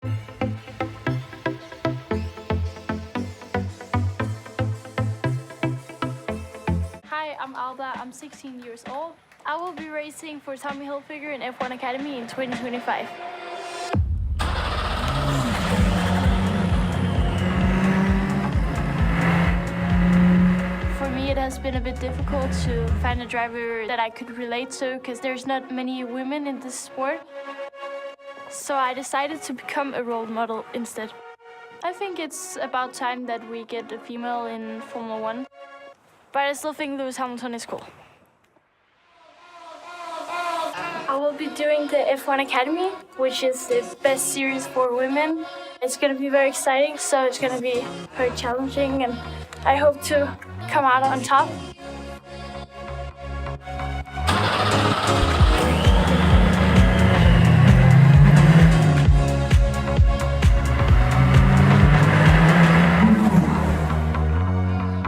Hi, I'm Alba. I'm 16 years old. I will be racing for Tommy Hilifiger in F1 Academy in 2025. For me, it has been a bit difficult to find a driver that I could relate to because there's not many women in this sport. So I decided to become a role model instead. I think it's about time that we get a female in Formula One. But I still think Lewis Hamilton is cool. I will be doing the F1 Academy, which is the best series for women. It's going to be very exciting, so it's going to be very challenging, and I hope to come out on top.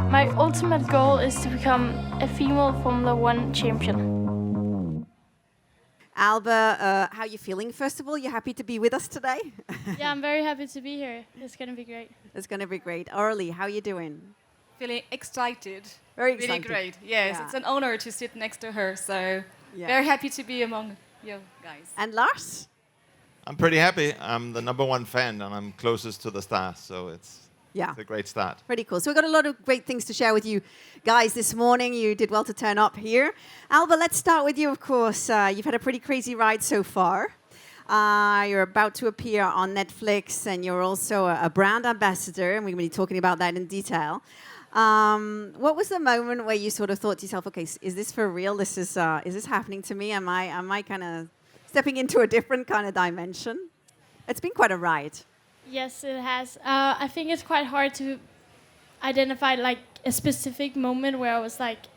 My ultimate goal is to become a female Formula One champion. Alba, how are you feeling? First of all, you happy to be with us today? Yeah, I'm very happy to be here. It's going to be great. It's going to be great. Aurélie, how are you doing? Feeling excited. Very Really excited. great. Yes, Yeah. it's an honor to sit next to her. So Yeah. very happy to be among you guys. And Lars? I'm pretty happy. I'm the #1 fan and I'm closest to the stars, so it's a great start. Pretty cool. So we've got a lot of great things to share with you guys this morning. You did well to turn up here. Alba, let's start with you, of course. You've had a pretty crazy ride so far. You're about to appear on Netflix, and you're also a brand ambassador, and we're going to be talking about that in detail. What was the moment where you sort of thought to yourself, okay, is this for real? Is this happening to me? Am I kind of stepping into a different kind of dimension? It's been quite a ride. Yes, it has. I think it's quite hard to identify like a specific moment where I was like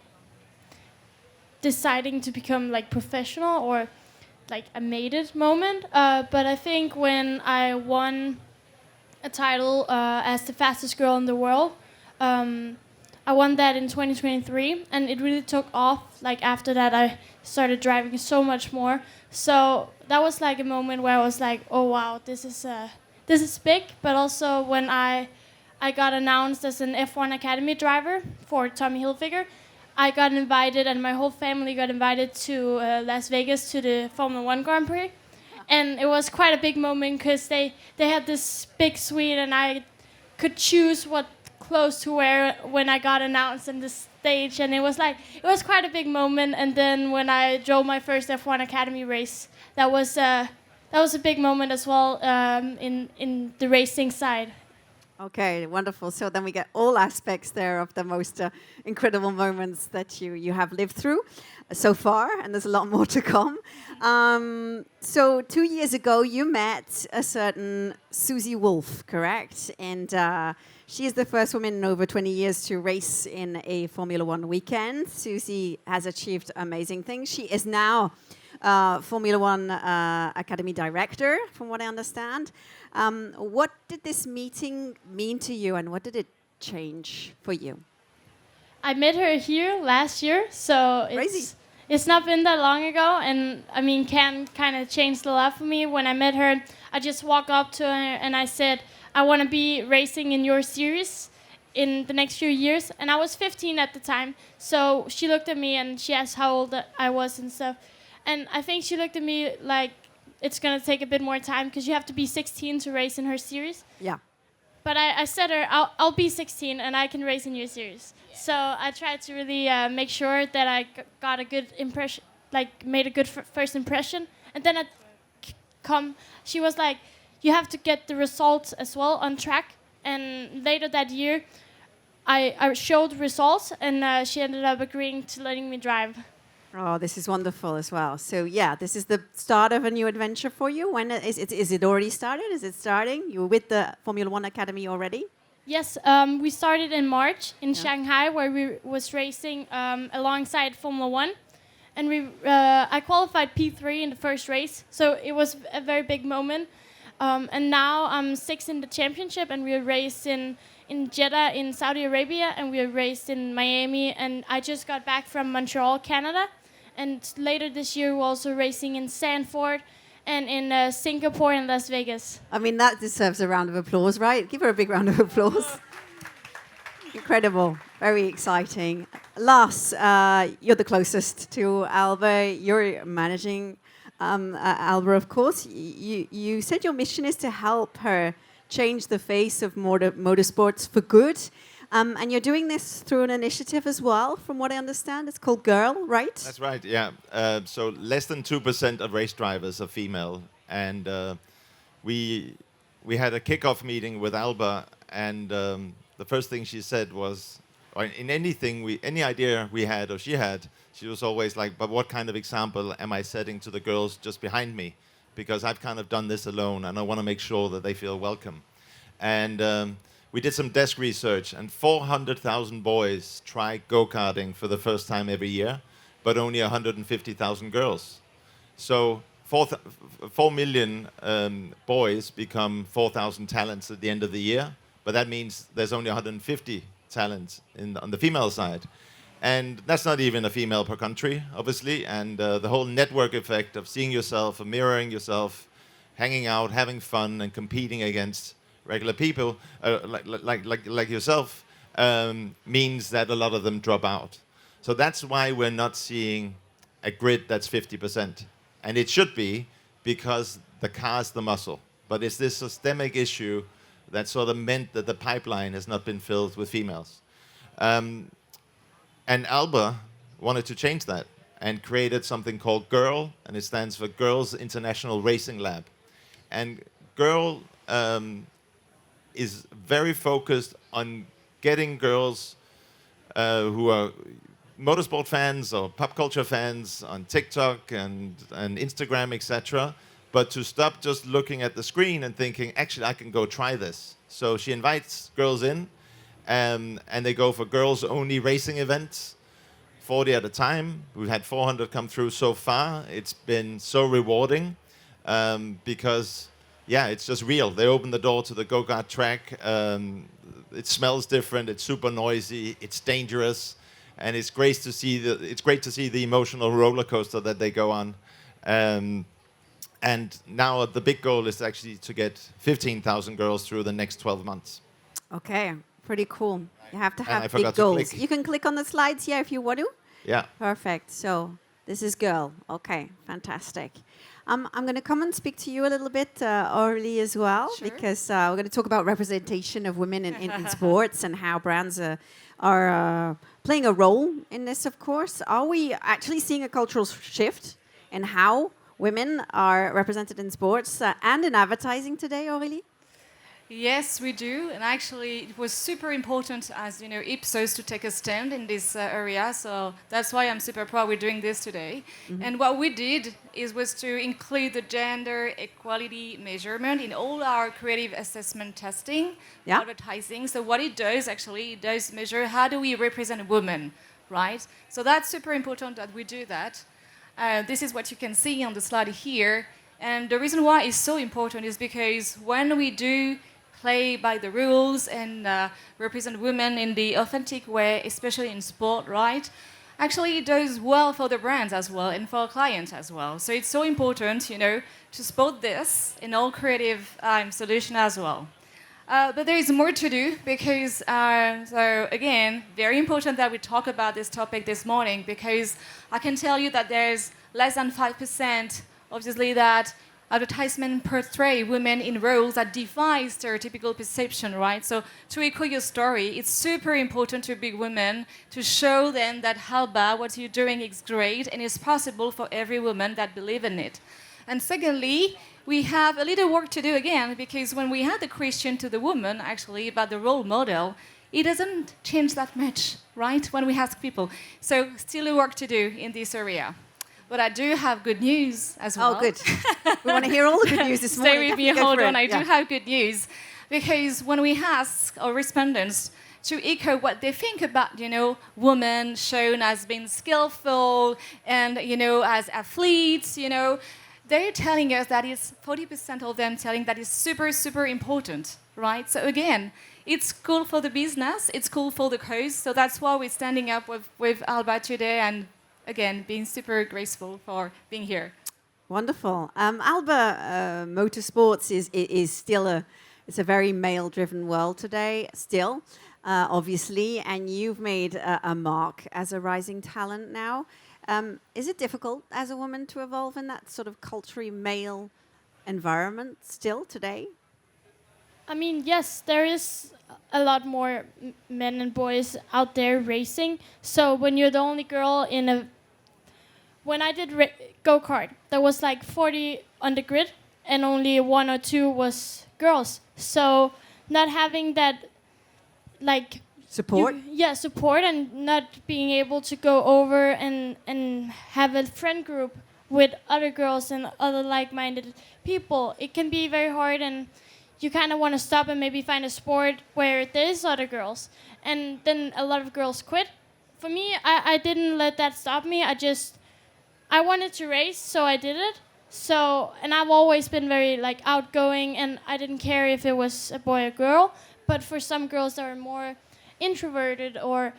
deciding to become like professional or like a made it moment. But I think when I won a title as the fastest girl in the world, I won that in 2023, and it really took off. Like after that, I started driving so much more. So that was like a moment where I was like, oh wow, this is big. But also when I got announced as an F1 Academy driver for Tommy Hilifiger, I got invited, and my whole family got invited to Las Vegas to the Formula One Grand Prix. And it was quite a big moment because they had this big suite, and I could choose what clothes to wear when I got announced on the stage. And it was quite a big moment. And then when I drove my first F1 Academy race, that was a big moment as well in the racing side. Okay, wonderful. So then we get all aspects there of the most incredible moments that you have lived through so far, and there's a lot more to come. So 2 years ago, you met a certain Susie Wolff, correct? And she is the first woman in over 20 years to race in a Formula One weekend. Susie has achieved amazing things. She is now Formula One Academy director, from what I understand. What did this meeting mean to you, and what did it change for you? I met her here last year, so it's not been that long ago, and I mean, Can kind of changed a lot for me. When I met her, I just walked up to her and I said, I want to be racing in your series in the next few years. And I was 15 at the time, so she looked at me and she asked how old I was and stuff. And I think she looked at me like, it's going to take a bit more time because you have to be 16 to race in her series. Yeah. But I said her, I'll be 16 and I can race in your series. So I tried to really make sure that I got a good impression, like made a good first impression. And then she was like, you have to get the results as well on track. And later that year, I showed results, and she ended up agreeing to letting me drive. Oh, this is wonderful as well. So yeah, this is the start of a new adventure for you. When is it already started? Is it starting? You were with the Formula One Academy already? Yes, we started in March in Shanghai, where we was racing alongside Formula One. And I qualified P3 in the first race, so it was a very big moment. And now I'm 6th in the championship, and we raced in Jeddah in Saudi Arabia, and we raced in Miami, and I just got back from Montreal, Canada. And later this year we're also racing in Sanford and in Singapore and Las Vegas. I mean, that deserves a round of applause, right? Give her a big round of applause. Incredible. Very exciting. Lars, you're the closest to Alba. You're managing Alba, of course. You said your mission is to help her change the face of motorsports for good. And you're doing this through an initiative as well, from what I understand. It's called Girl, right? That's right, yeah. So less than 2% of race drivers are female. And we had a kickoff meeting with Alba, and the first thing she said was, or in anything, any idea we had or she had, she was always like, but what kind of example am I setting to the girls just behind me? Because I've kind of done this alone, and I want to make sure that they feel welcome. And we did some desk research, and 400,000 boys try go-karting for the first time every year, but only 150,000 girls. So 4 million boys become 4,000 talents at the end of the year, but that means there's only 150 talents on the female side. And that's not even a female per country, obviously, and the whole network effect of seeing yourself, of mirroring yourself, hanging out, having fun, and competing against regular people like yourself means that a lot of them drop out. So that's why we're not seeing a grid that's 50%. And it should be, because the car's the muscle. But it's this systemic issue that sort of meant that the pipeline has not been filled with females. And Alba wanted to change that and created something called GIRL, and it stands for Girls International Racing Lab. And GIRL is very focused on getting girls who are motorsport fans or pop culture fans on TikTok and Instagram, etc., but to stop just looking at the screen and thinking, actually, I can go try this. So she invites girls in, and they go for girls-only racing events, 40 at a time. We've had 400 come through so far. It's been so rewarding because, yeah, it's just real. They open the door to the go-kart track. It smells different. It's super noisy. It's dangerous, and it's great to see the emotional roller coaster that they go on. And now the big goal is actually to get 15,000 girls through the next 12 months. Okay, pretty cool. You have to And I have forgot big to goals. click. You can click on the slides here if you want to. Yeah. Perfect. So this is Girl. Okay, fantastic. I'm going to come and speak to you a little bit, Aurélie, as well, Sure. because we're going to talk about representation of women in sports and how brands are playing a role in this, of course. Are we actually seeing a cultural shift in how women are represented in sports and in advertising today, Aurélie? Yes, we do. And actually, it was super important, as you know, Ipsos to take a stand in this area. So that's why I'm super proud we're doing this today. Mm-hmm. And what we did was to include the gender equality measurement in all our creative assessment testing, advertising. So what it does, actually, it does measure how do we represent women, right? So that's super important that we do that. This is what you can see on the slide here. And the reason why it's so important is because when we do play by the rules and represent women in the authentic way, especially in sport, right? Actually, it does well for the brands as well and for our clients as well. So it's so important, you know, to support this in all creative solution as well. But there is more to do because, so again, very important that we talk about this topic this morning because I can tell you that there's less than 5%, obviously, that advertisement portray women in roles that defy stereotypical perception, right? So to echo your story, it's super important to big women to show them that Alba, what you're doing is great and it's possible for every woman that believe in it. And secondly, we have a little work to do again because when we had the question to the woman actually about the role model, it doesn't change that much, right? When we ask people. So still a work to do in this area. But I do have good news as well. Oh, good. We want to hear all the good news this morning. Stay with me, Definitely hold go for on. it. I do have good news. Because when we ask our respondents to echo what they think about, you know, women shown as being skillful and, you know, as athletes, you know, they're telling us that it's 40% of them telling that it's super, super important, right? So again, it's cool for the business, it's cool for the cause. So that's why we're standing up with Alba today and again, being super graceful for being here. Wonderful. Alba Motorsports is still it's a very male-driven world today, still, obviously, and you've made a mark as a rising talent now. Is it difficult as a woman to evolve in that sort of culturally male environment still today? I mean, yes, there is a lot more men and boys out there racing. So when you're the only girl in a... When I did go-kart, there was like 40 on the grid, and only 1 or 2 was girls. So not having that, like... Support? Support, and not being able to go over and have a friend group with other girls and other like-minded people. It can be very hard, and you kind of want to stop and maybe find a sport where there's other girls. And then a lot of girls quit. For me, I didn't let that stop me. I wanted to race, so I did it. So, and I've always been very like outgoing, and I didn't care if it was a boy or girl. But for some girls that are more introverted or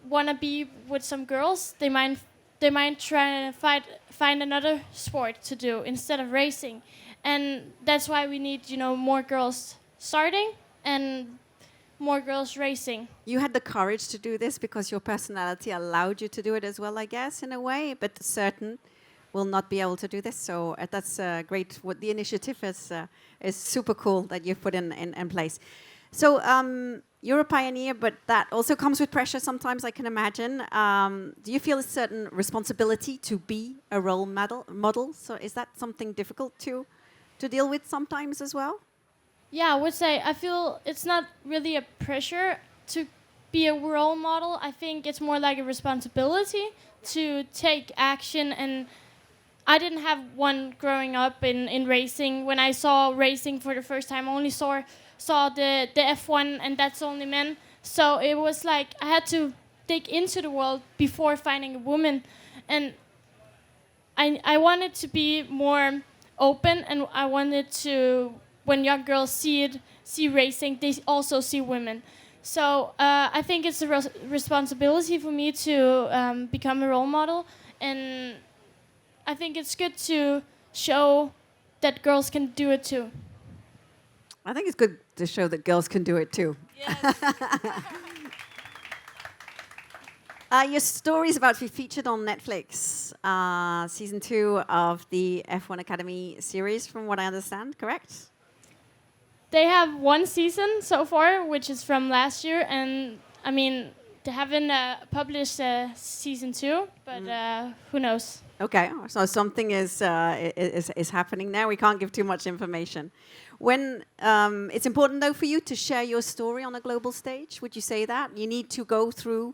want to be with some girls, they might try to find another sport to do instead of racing. And that's why we need, more girls starting and more girls racing. You had the courage to do this because your personality allowed you to do it as well, I guess, in a way, but certain will not be able to do this. So that's great. What the initiative is super cool that you've put in place. So you're a pioneer, but that also comes with pressure sometimes, I can imagine. Do you feel a certain responsibility to be a role model? So is that something difficult to deal with sometimes as well? Yeah, I would say I feel it's not really a pressure to be a role model. I think it's more like a responsibility to take action. And I didn't have one growing up in racing. When I saw racing for the first time, I only saw the F1, and that's only men. So it was like I had to dig into the world before finding a woman. And I wanted to be more open, and I wanted to, when young girls see racing, they also see women. So I think it's a responsibility for me to become a role model, and I think it's good to show that girls can do it too. I think it's good to show that girls can do it too. Yes. Your story is about to be featured on Netflix, season 2 of the F1 Academy series, from what I understand, correct? They have one season so far, which is from last year, and I mean, they haven't published season 2, but who knows? Okay, so something is happening now. We can't give too much information. When it's important though for you to share your story on a global stage, would you say that you need to go through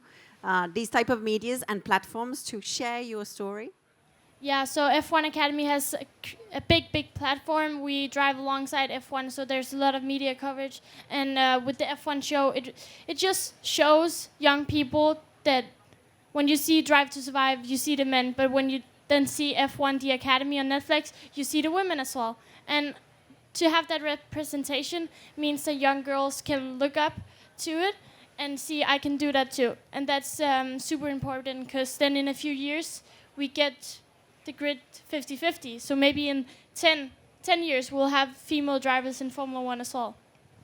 these type of medias and platforms to share your story? Yeah, so F1 Academy has a big platform. We drive alongside F1, so there's a lot of media coverage. And with the F1 show, it just shows young people that when you see Drive to Survive, you see the men, but when you then see F1 The Academy on Netflix, you see the women as well. And to have that representation means that young girls can look up to it and see I can do that too. And that's super important, because then in a few years, we get the grid 50-50. So maybe in 10 years, we'll have female drivers in Formula 1 as well.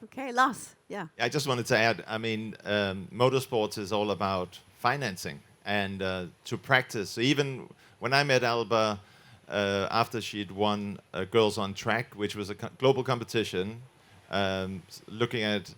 Okay, Lars, yeah. I just wanted to add, I mean, motorsports is all about financing and to practice. So even when I met Alba, after she'd won Girls on Track, which was a global competition, looking at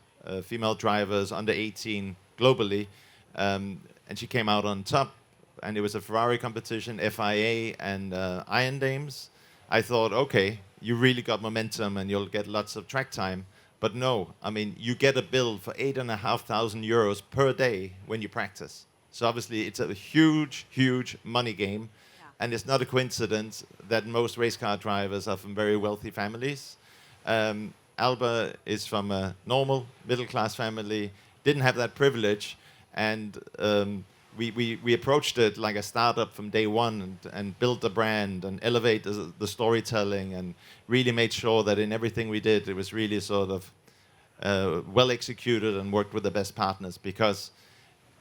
female drivers under 18 globally, and she came out on top, and it was a Ferrari competition, FIA and Iron Dames. I thought, okay, you really got momentum and you'll get lots of track time. But no, I mean, you get a bill for 8,500 euros per day when you practice. So obviously it's a huge money game. Yeah. And it's not a coincidence that most race car drivers are from very wealthy families. Alba is from a normal middle-class family, didn't have that privilege, and we approached it like a startup from day one, and built the brand and elevate the storytelling, and really made sure that in everything we did, it was really sort of well executed and worked with the best partners. Because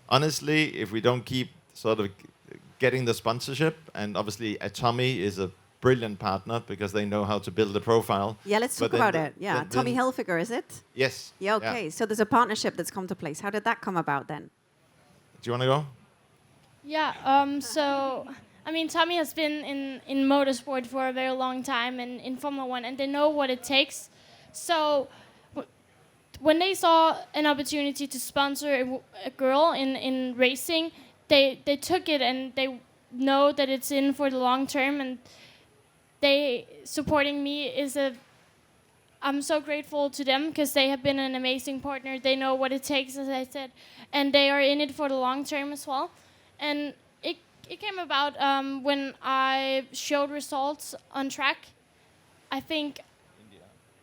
honestly, if we don't keep sort of getting the sponsorship, and obviously Tommy is a brilliant partner because they know how to build a profile. Yeah, let's talk But then about it. Yeah, then- Tommy Hilifiger, is it? Yes. Yeah, okay. So there's a partnership that's come to place. How did that come about then? Do you want to go? Yeah. So, I mean, Tommy has been in motorsport for a very long time and in Formula One, and they know what it takes. So, when they saw an opportunity to sponsor a girl in racing, they took it, and they know that it's in for the long term, and they supporting me is a. I'm so grateful to them because they have been an amazing partner. They know what it takes, as I said, and they are in it for the long term as well. And it came about when I showed results on track. I think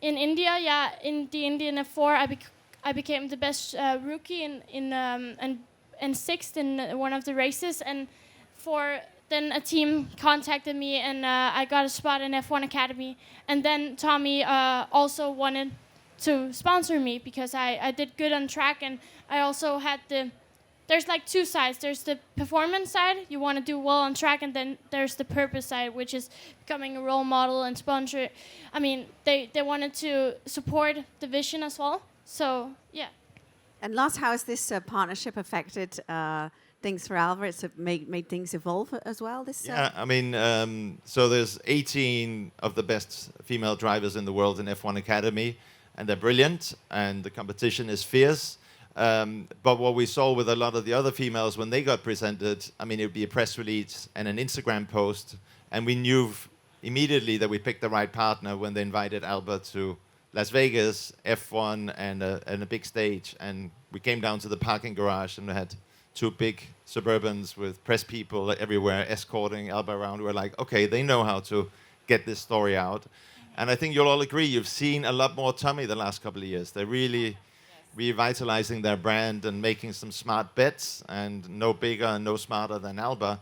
in India, yeah, in the Indian F4, I became the best rookie and sixth in one of the races. And then a team contacted me, and I got a spot in F1 Academy. And then Tommy also wanted to sponsor me because I did good on track, and I also had there's like two sides. There's the performance side, you want to do well on track, and then there's the purpose side, which is becoming a role model and sponsor. I mean, they wanted to support the vision as well. So, yeah. And Lars, how has this partnership affected things for Alba? It's made things evolve as well? Yeah, I mean, so there's 18 of the best female drivers in the world in F1 Academy, and they're brilliant, and the competition is fierce. But what we saw with a lot of the other females when they got presented, I mean, it would be a press release and an Instagram post, and we knew immediately that we picked the right partner when they invited Alba to Las Vegas, F1, and a big stage. And we came down to the parking garage, and we had two big Suburbans with press people everywhere escorting Alba around. We're like, okay, they know how to get this story out. And I think you'll all agree, you've seen a lot more Tommy the last couple of years. They're really revitalizing their brand and making some smart bets, and no bigger and no smarter than Alba.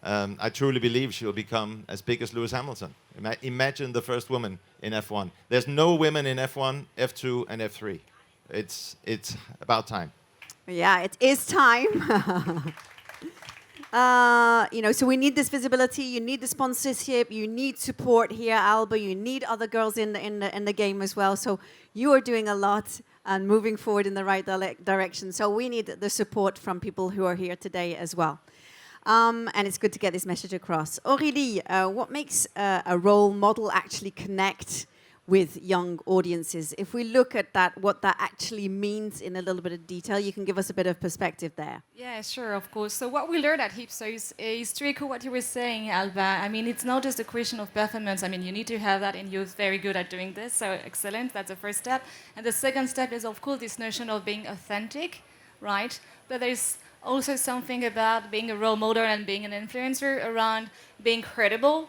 I truly believe she'll become as big as Lewis Hamilton. Imagine the first woman in F1. There's no women in F1, F2, and F3. It's about time. Yeah, it is time. So we need this visibility. You need the sponsorship. You need support here, Alba. You need other girls in the game as well. So you are doing a lot and moving forward in the right direction. So we need the support from people who are here today as well. And it's good to get this message across. Aurélie, what makes a role model actually connect with young audiences? If we look at that, what that actually means in a little bit of detail, you can give us a bit of perspective there. Yeah, sure, of course. So what we learned at Ipsos is to echo what you were saying, Alba. I mean, it's not just a question of performance. I mean, you need to have that, and you're very good at doing this. So excellent, that's the first step. And the second step is, of course, this notion of being authentic, right? But there's also something about being a role model and being an influencer around being credible,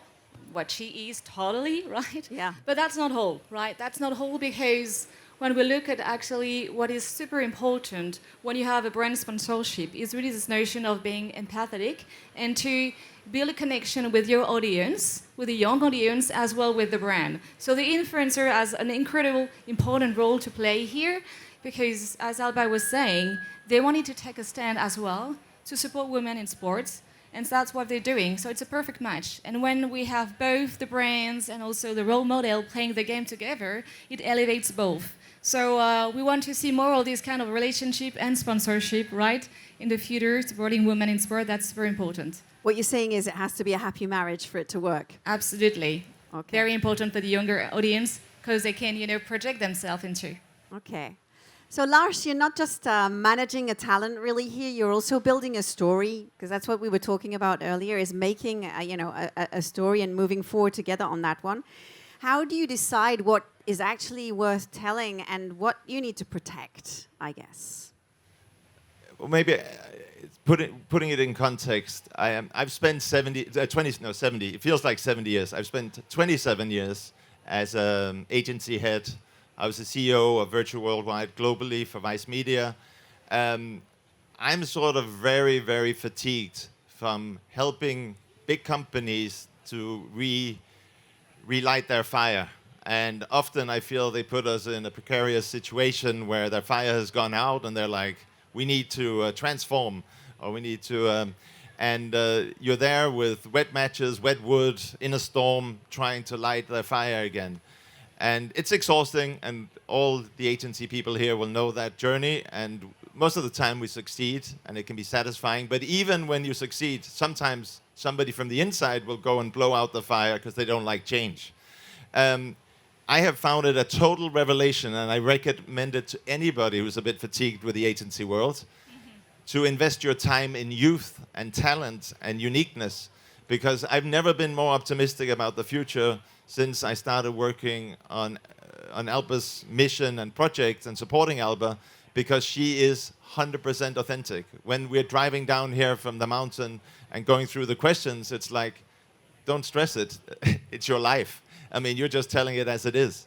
what she is totally, right? Yeah. But that's not whole, right? That's not whole, because when we look at actually what is super important when you have a brand sponsorship is really this notion of being empathetic and to build a connection with your audience, with the young audience, as well with the brand. So the influencer has an incredible, important role to play here, because as Alba was saying, they wanted to take a stand as well to support women in sports. And so that's what they're doing. So it's a perfect match. And when we have both the brands and also the role model playing the game together, it elevates both. So we want to see more of this kind of relationship and sponsorship, right, in the future, supporting women in sport. That's very important. What you're saying is it has to be a happy marriage for it to work. Absolutely. Okay. Very important for the younger audience because they can, project themselves into. Okay. So Lars, you're not just managing a talent really here, you're also building a story, because that's what we were talking about earlier, is making a story and moving forward together on that one. How do you decide what is actually worth telling and what you need to protect, I guess? Well, maybe putting it in context, I've spent 70, it feels like 70 years. I've spent 27 years as an agency head. I was the CEO of Virtual Worldwide globally for Vice Media. I'm sort of very, very fatigued from helping big companies to relight their fire. And often I feel they put us in a precarious situation where their fire has gone out and they're like, we need to transform, or we need to... And you're there with wet matches, wet wood, in a storm, trying to light the fire again. And it's exhausting, and all the agency people here will know that journey. And most of the time we succeed, and it can be satisfying. But even when you succeed, sometimes somebody from the inside will go and blow out the fire because they don't like change. I have found it a total revelation, and I recommend it to anybody who's a bit fatigued with the agency world, to invest your time in youth and talent and uniqueness, because I've never been more optimistic about the future since I started working on Alba's mission and projects and supporting Alba, because she is 100% authentic. When we're driving down here from the mountain and going through the questions, it's like, don't stress it. It's your life. I mean, you're just telling it as it is.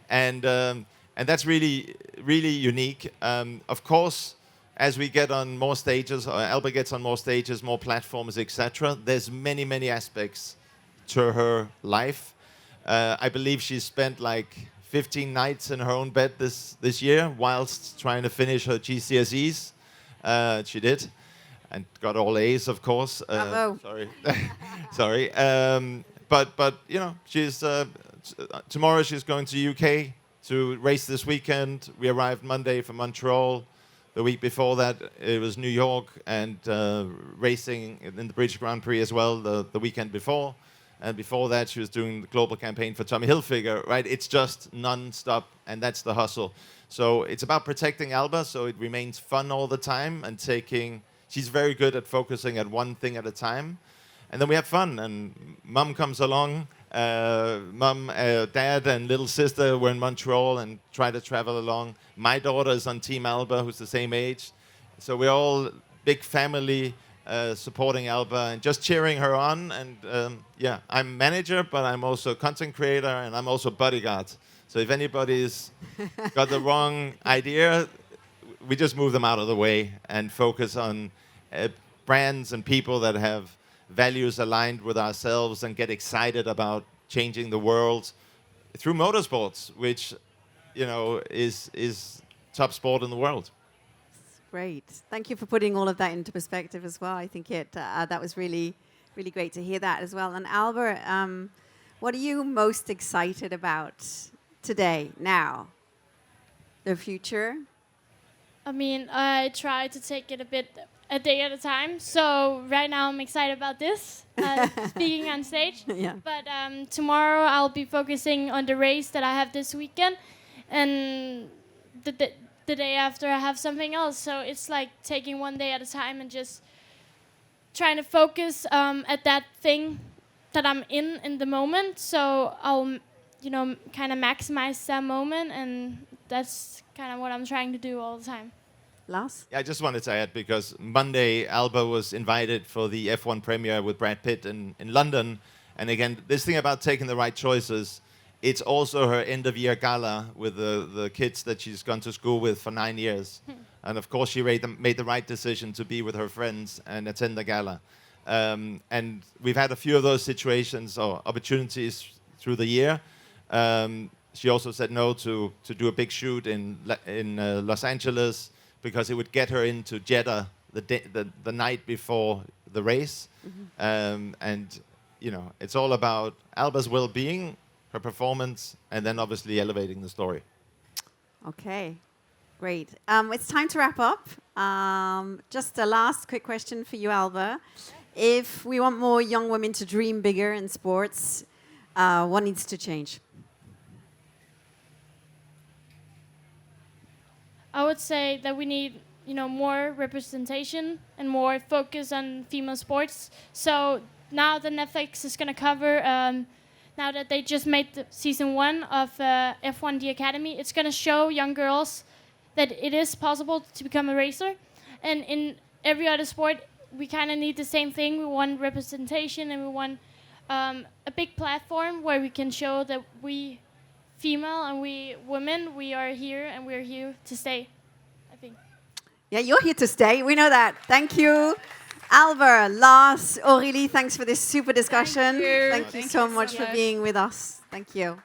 And that's really, really unique. Of course, as we get on more stages, or Alba gets on more stages, more platforms, etc., there's many, many aspects to her life. I believe she spent like 15 nights in her own bed this year whilst trying to finish her GCSEs. She did, and got all A's, of course. Bravo. Sorry, sorry. But you know, she's tomorrow she's going to UK to race this weekend. We arrived Monday from Montreal. The week before that, it was New York, and racing in the British Grand Prix as well the weekend before. And before that, she was doing the global campaign for Tommy Hilifiger, right? It's just non-stop, and that's the hustle. So it's about protecting Alba, so it remains fun all the time, and she's very good at focusing at one thing at a time. And then we have fun, and mum comes along. Dad, and little sister were in Montreal and try to travel along. My daughter is on Team Alba, who's the same age. So we're all big family supporting Alba and just cheering her on. And yeah, I'm manager, but I'm also content creator, and I'm also bodyguard. So if anybody's got the wrong idea, we just move them out of the way and focus on brands and people that have values aligned with ourselves and get excited about changing the world through motorsports, which, you know, is top sport in the world. Great. Thank you for putting all of that into perspective as well. I think that was really, really great to hear that as well. And Alba, what are you most excited about today, now? The future? I mean, I try to take it a day at a time. So right now I'm excited about this, speaking on stage. Yeah. But tomorrow I'll be focusing on the race that I have this weekend, and the day after I have something else. So it's like taking one day at a time and just trying to focus at that thing that I'm in the moment. So I'll, you know, kind of maximize that moment, and that's kind of what I'm trying to do all the time. Lars? Yeah, I just wanted to add, because Monday Alba was invited for the F1 premiere with Brad Pitt in London. And again, this thing about taking the right choices, it's also her end-of-year gala with the kids that she's gone to school with for 9 years. And of course, she made the right decision to be with her friends and attend the gala. And we've had a few of those situations or opportunities through the year. She also said no to do a big shoot in Los Angeles, because it would get her into Jeddah the night before the race. Mm-hmm. And, you know, it's all about Alba's well-being, her performance, and then obviously elevating the story. Okay, great. It's time to wrap up. Just a last quick question for you, Alba. If we want more young women to dream bigger in sports, what needs to change? I would say that we need, you know, more representation and more focus on female sports. So now that Netflix is going to cover, now that they just made the season 1 of F1 The Academy, it's going to show young girls that it is possible to become a racer. And in every other sport, we kind of need the same thing. We want representation, and we want a big platform where we can show that we female and we women, we are here, and we're here to stay, I think. Yeah, you're here to stay. We know that. Thank you. Alba, Lars, Aurélie, thanks for this super discussion. Thank you. Thank you so much for being with us. Thank you.